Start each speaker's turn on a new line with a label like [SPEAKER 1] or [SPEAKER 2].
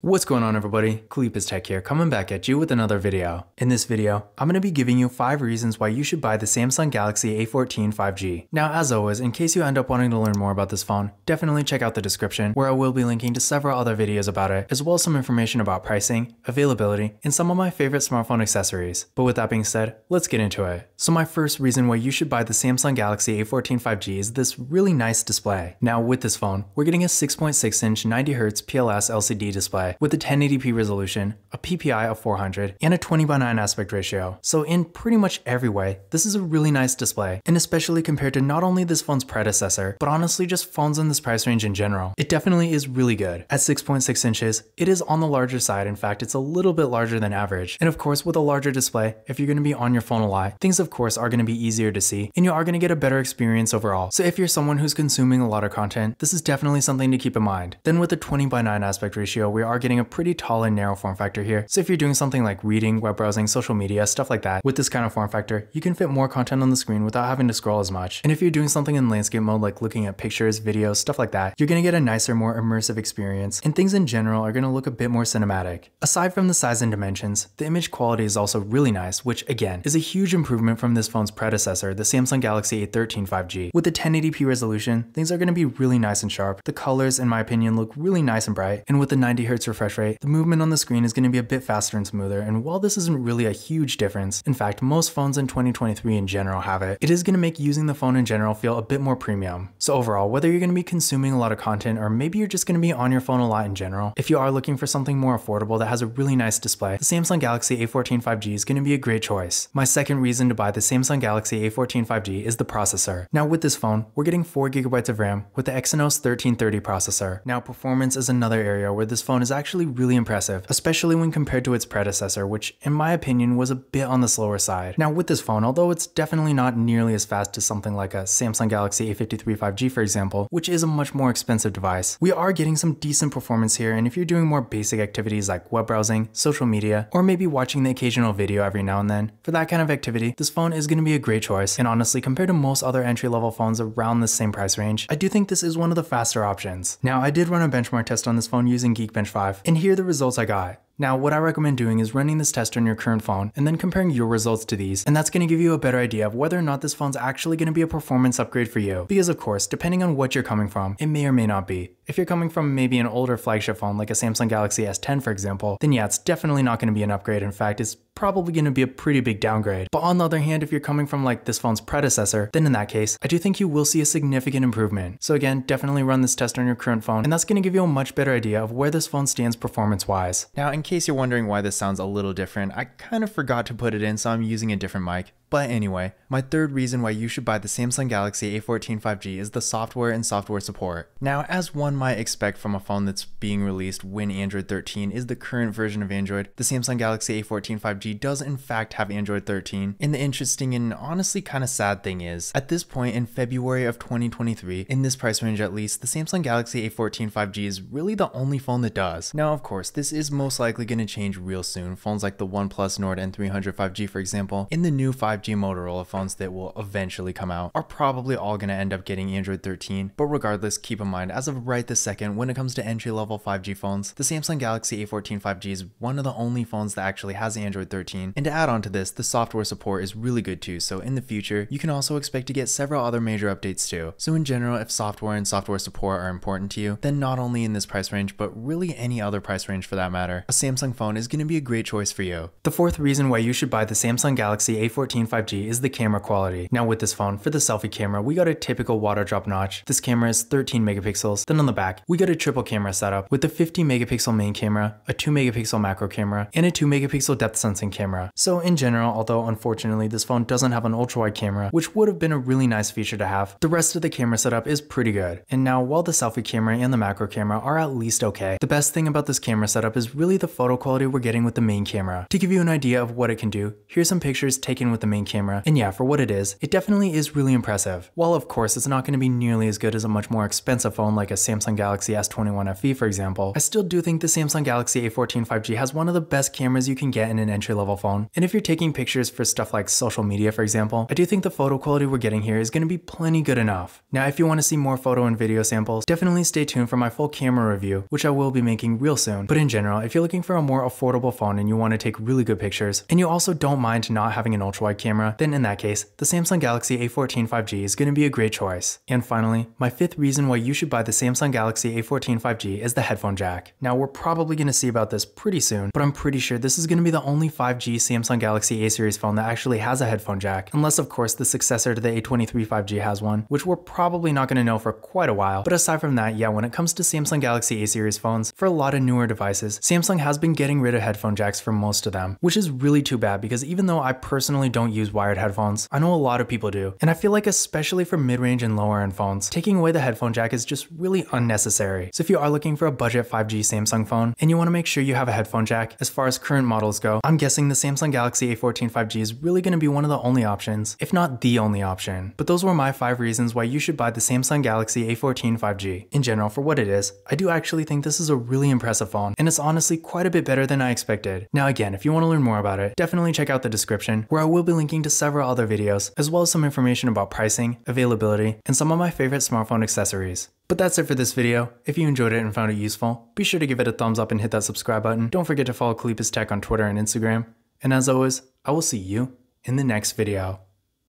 [SPEAKER 1] What's going on, everybody? Khalip's Tech here, coming back at you with another video. In this video, I'm going to be giving you 5 reasons why you should buy the Samsung Galaxy A14 5G. Now, as always, in case you end up wanting to learn more about this phone, definitely check out the description where I will be linking to several other videos about it, as well as some information about pricing, availability, and some of my favorite smartphone accessories. But with that being said, let's get into it. So my first reason why you should buy the Samsung Galaxy A14 5G is this really nice display. Now, with this phone, we're getting a 6.6-inch 90Hz PLS LCD display with a 1080p resolution, a PPI of 400, and a 20:9 aspect ratio. So in pretty much every way, this is a really nice display, and especially compared to not only this phone's predecessor, but honestly just phones in this price range in general. It definitely is really good. At 6.6 inches, it is on the larger side. In fact, it's a little bit larger than average. And of course, with a larger display, if you're going to be on your phone a lot, things of course are going to be easier to see, and you are going to get a better experience overall. So if you're someone who's consuming a lot of content, this is definitely something to keep in mind. Then with the 20:9 aspect ratio, we are getting a pretty tall and narrow form factor here. So if you're doing something like reading, web browsing, social media, stuff like that, with this kind of form factor, you can fit more content on the screen without having to scroll as much. And if you're doing something in landscape mode, like looking at pictures, videos, stuff like that, you're going to get a nicer, more immersive experience, and things in general are going to look a bit more cinematic. Aside from the size and dimensions, the image quality is also really nice, which again, is a huge improvement from this phone's predecessor, the Samsung Galaxy A13 5G. With the 1080p resolution, things are going to be really nice and sharp. The colors, in my opinion, look really nice and bright, and with the 90Hz refresh rate, the movement on the screen is going to be a bit faster and smoother, and while this isn't really a huge difference, in fact most phones in 2023 in general have it, it is going to make using the phone in general feel a bit more premium. So overall, whether you're going to be consuming a lot of content or maybe you're just going to be on your phone a lot in general, if you are looking for something more affordable that has a really nice display, the Samsung Galaxy A14 5G is going to be a great choice. My second reason to buy the Samsung Galaxy A14 5G is the processor. Now with this phone, we're getting 4GB of RAM with the Exynos 1330 processor. Now performance is another area where this phone is actually really impressive, especially when compared to its predecessor, which in my opinion was a bit on the slower side. Now with this phone, although it's definitely not nearly as fast as something like a Samsung Galaxy A53 5G for example, which is a much more expensive device, we are getting some decent performance here, and if you're doing more basic activities like web browsing, social media, or maybe watching the occasional video every now and then, for that kind of activity, this phone is going to be a great choice. And honestly, compared to most other entry-level phones around the same price range, I do think this is one of the faster options. Now I did run a benchmark test on this phone using Geekbench 5, and here are the results I got. Now, what I recommend doing is running this test on your current phone and then comparing your results to these, and that's going to give you a better idea of whether or not this phone's actually going to be a performance upgrade for you. Because of course, depending on what you're coming from, it may or may not be. If you're coming from maybe an older flagship phone like a Samsung Galaxy S10 for example, then yeah, it's definitely not going to be an upgrade. In fact, it's probably going to be a pretty big downgrade. But on the other hand, if you're coming from like this phone's predecessor, then in that case, I do think you will see a significant improvement. So again, definitely run this test on your current phone, and that's going to give you a much better idea of where this phone stands performance-wise. Now, in case you're wondering why this sounds a little different, I kind of forgot to put it in, so I'm using a different mic. But anyway, my third reason why you should buy the Samsung Galaxy A14 5G is the software and software support. Now, as one might expect from a phone that's being released when Android 13 is the current version of Android, the Samsung Galaxy A14 5G does in fact have Android 13. And the interesting and honestly kind of sad thing is, at this point in February of 2023, in this price range at least, the Samsung Galaxy A14 5G is really the only phone that does. Now, of course, this is most likely going to change real soon. Phones like the OnePlus Nord N300 5G, for example, in the new 5G Motorola phones that will eventually come out are probably all going to end up getting Android 13, but regardless, keep in mind, as of right this second, when it comes to entry-level 5G phones, the Samsung Galaxy A14 5G is one of the only phones that actually has Android 13, and to add on to this, the software support is really good too, so in the future, you can also expect to get several other major updates too. So in general, if software and software support are important to you, then not only in this price range, but really any other price range for that matter, a Samsung phone is going to be a great choice for you. The fourth reason why you should buy the Samsung Galaxy A14 5G is the camera quality. Now with this phone, for the selfie camera, we got a typical water drop notch. This camera is 13 megapixels. Then on the back, we got a triple camera setup with a 50 megapixel main camera, a 2 megapixel macro camera, and a 2 megapixel depth sensing camera. So in general, although unfortunately this phone doesn't have an ultra wide camera, which would have been a really nice feature to have, the rest of the camera setup is pretty good. And now while the selfie camera and the macro camera are at least okay, the best thing about this camera setup is really the photo quality we're getting with the main camera. To give you an idea of what it can do, here's some pictures taken with the main main camera, and yeah, for what it is, it definitely is really impressive. While of course it's not going to be nearly as good as a much more expensive phone like a Samsung Galaxy S21 FE for example, I still do think the Samsung Galaxy A14 5G has one of the best cameras you can get in an entry-level phone. And if you're taking pictures for stuff like social media for example, I do think the photo quality we're getting here is going to be plenty good enough. Now if you want to see more photo and video samples, definitely stay tuned for my full camera review, which I will be making real soon. But in general, if you're looking for a more affordable phone and you want to take really good pictures, and you also don't mind not having an ultra-wide camera, then in that case, the Samsung Galaxy A14 5G is going to be a great choice. And finally, my fifth reason why you should buy the Samsung Galaxy A14 5G is the headphone jack. Now we're probably going to see about this pretty soon, but I'm pretty sure this is going to be the only 5G Samsung Galaxy A series phone that actually has a headphone jack, unless of course the successor to the A23 5G has one, which we're probably not going to know for quite a while. But aside from that, yeah, when it comes to Samsung Galaxy A series phones, for a lot of newer devices, Samsung has been getting rid of headphone jacks for most of them, which is really too bad because even though I personally don't use wired headphones, I know a lot of people do, and I feel like especially for mid-range and lower end phones, taking away the headphone jack is just really unnecessary. So if you are looking for a budget 5G Samsung phone and you want to make sure you have a headphone jack, as far as current models go, I'm guessing the Samsung Galaxy A14 5G is really going to be one of the only options, if not the only option. But those were my 5 reasons why you should buy the Samsung Galaxy A14 5G. In general, for what it is, I do actually think this is a really impressive phone, and it's honestly quite a bit better than I expected. Now again, if you want to learn more about it, definitely check out the description, where I will be linking to several other videos, as well as some information about pricing, availability, and some of my favorite smartphone accessories. But that's it for this video. If you enjoyed it and found it useful, be sure to give it a thumbs up and hit that subscribe button. Don't forget to follow Kalipis Tech on Twitter and Instagram. And as always, I will see you in the next video.